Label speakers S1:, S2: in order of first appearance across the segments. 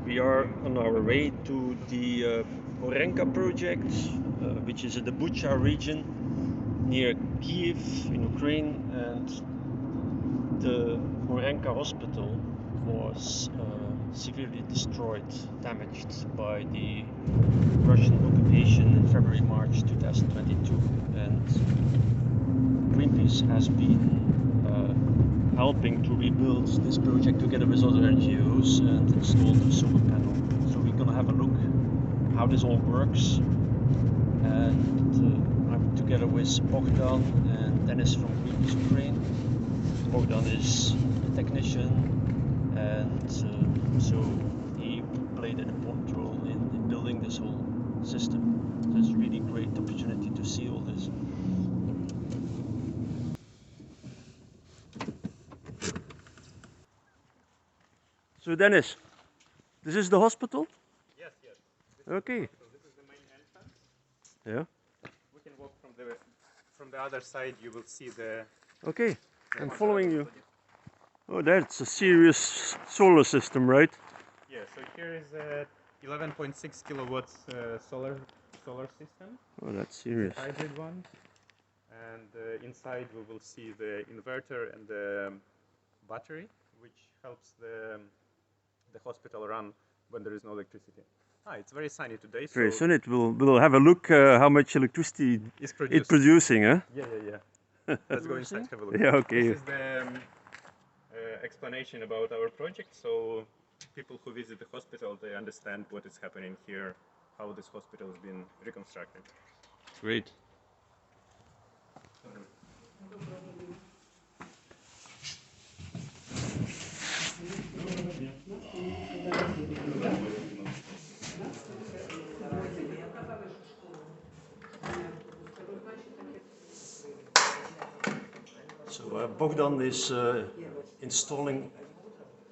S1: We are on our way to the Horenka project, which is in the Bucha region near Kiev in Ukraine, and the Horenka hospital was severely destroyed, damaged by the Russian occupation in February-March 2022, and Greenpeace has been helping to rebuild this project together with other NGOs and install the solar panel. So we're gonna have a look how this all works, and I'm together with Bogdan and Dennis from Greenpeace Ukraine. Bogdan is a technician, and so he played an important role in building this whole system. So it's a really great opportunity to see all this. So Dennis, this is the hospital?
S2: Yes.
S1: Okay.
S2: So this is the main entrance.
S1: Yeah.
S2: We can walk from the other side. You will see the.
S1: Okay. I'm following you. Oh, that's a serious solar system, right?
S2: Yeah. So here is a 11.6 kilowatts solar system.
S1: Oh, that's serious.
S2: Hybrid one. And inside we will see the inverter and the battery, which helps the hospital run when there is no electricity. It's very sunny today.
S1: Very
S2: so
S1: soon we'll have a look how much electricity
S2: it's
S1: producing, huh?
S2: Yeah. Let's go inside, have a look.
S1: Yeah, okay.
S2: This is the explanation about our project, so people who visit the hospital, they understand what is happening here, how this hospital has been reconstructed.
S1: Great. So Bogdan is installing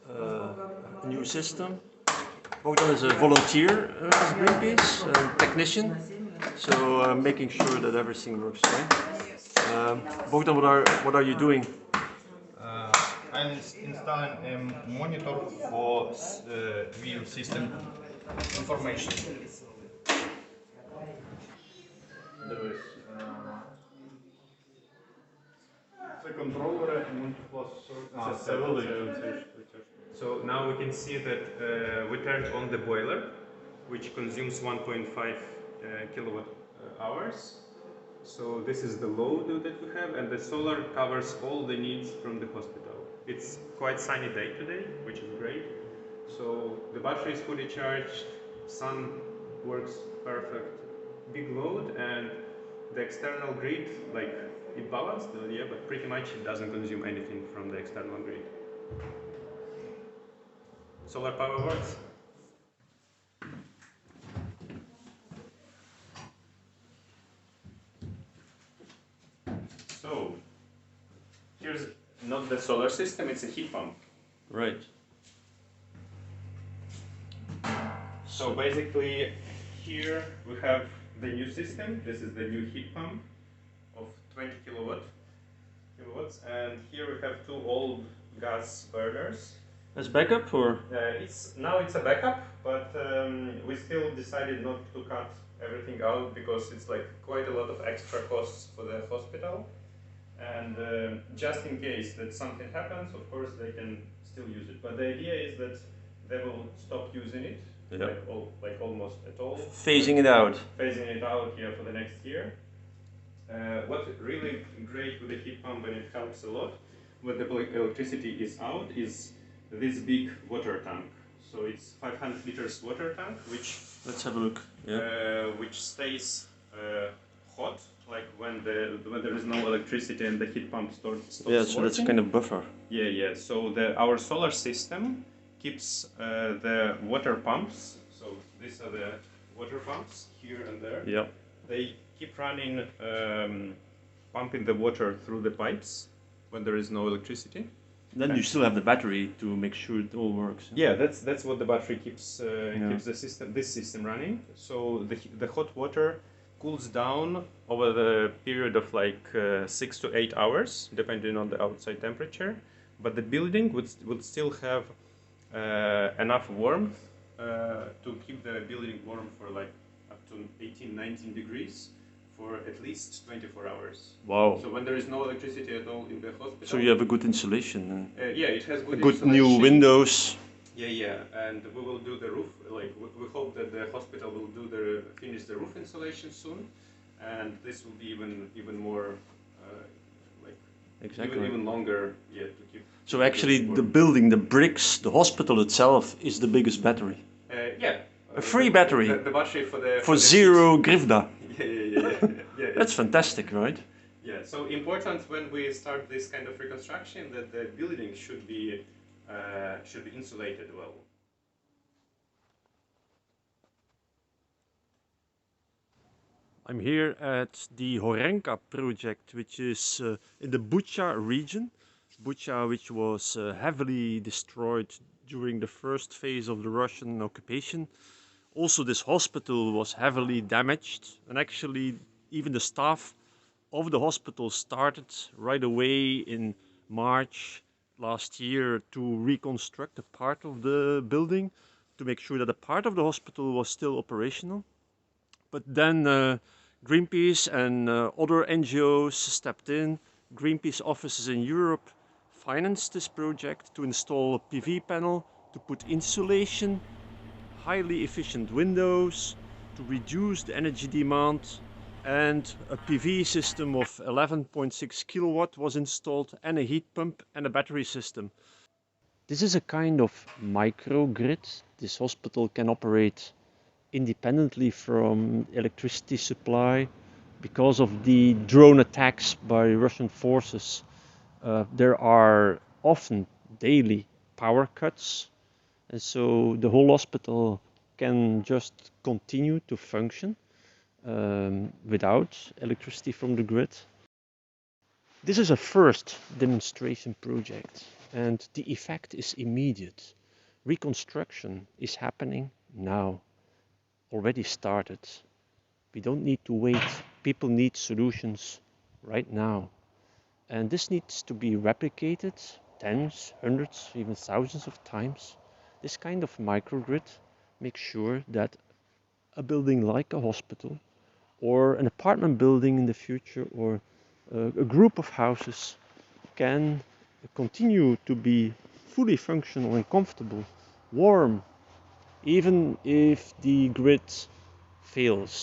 S1: a new system. Bogdan is a volunteer with Greenpeace, a technician, so making sure that everything works fine. Bogdan, what are you doing?
S3: I'm installing a monitor for view system information. Це контролери і мультиплас.
S2: So now we can see that we turned on the boiler, which consumes 1.5 kilowatt hours. So this is the load that we have, and the solar covers all the needs from the hospital. It's quite sunny day today, which is great. So the battery is fully charged, sun works perfect, big load, and the external grid, like it balanced, yeah, but pretty much it doesn't consume anything from the external grid. Solar power works. So here's not the solar system, it's a heat pump.
S1: Right.
S2: So basically here we have the new system. This is the new heat pump of 20 kilowatts, and here we have two old gas burners.
S1: As backup, or?
S2: Now it's a backup, but we still decided not to cut everything out because it's like quite a lot of extra costs for the hospital. And just in case that something happens, of course they can still use it. But the idea is that they will stop using it, like almost at all.
S1: Phasing it out.
S2: Phasing it out, yeah, for the next year. What's really great with the heat pump, and it helps a lot when the electricity is out, is this big water tank. So it's 500 liters water tank, which
S1: Let's have a look. Yeah.
S2: Which stays hot, like when there is no electricity and the heat pump stops
S1: Yeah, so that's a kind of buffer.
S2: Yeah. So our solar system keeps the water pumps. So these are the water pumps here and there.
S1: Yeah.
S2: They keep running, pumping the water through the pipes when there is no electricity.
S1: Then you still have the battery to make sure it all works.
S2: Yeah, that's what the battery keeps this system running. So the hot water cools down over the period of like 6 to 8 hours, depending on the outside temperature. But the building would still have enough warmth to keep the building warm for like up to 18-19 degrees for at least 24 hours.
S1: Wow.
S2: So when there is no electricity at all in the hospital.
S1: So you have a good insulation.
S2: Yeah, it has good
S1: Good new
S2: insulation.
S1: windows.
S2: Yeah, and we will do the roof. Like we hope that the hospital will finish the roof insulation soon, and this will be even more like
S1: Exactly.
S2: even longer. Yeah, to keep.
S1: So actually, the building, the bricks, the hospital itself is the biggest battery.
S2: Yeah.
S1: A free battery.
S2: The battery for the
S1: for 0 grivda.
S2: Yeah.
S1: That's fantastic, right?
S2: Yeah. So important when we start this kind of reconstruction that the building should be insulated well.
S1: I'm here at the Horenka project, which is in the Bucha region. Bucha, which was heavily destroyed during the first phase of the Russian occupation. Also, this hospital was heavily damaged, and actually even the staff of the hospital started right away in March last year to reconstruct a part of the building to make sure that a part of the hospital was still operational. But then Greenpeace and other NGOs stepped in. Greenpeace offices in Europe financed this project to install a PV panel, to put insulation, highly efficient windows, to reduce the energy demand, and a PV system of 11.6 kilowatt was installed, and a heat pump and a battery system. This is a kind of microgrid. This hospital can operate independently from electricity supply because of the drone attacks by Russian forces. There are often daily power cuts, and so the whole hospital can just continue to function without electricity from the grid. This is a first demonstration project, and the effect is immediate. Reconstruction is happening now, already started. We don't need to wait. People need solutions right now. And this needs to be replicated tens, hundreds, even thousands of times. This kind of microgrid makes sure that a building like a hospital or an apartment building in the future or a group of houses can continue to be fully functional and comfortable, warm, even if the grid fails.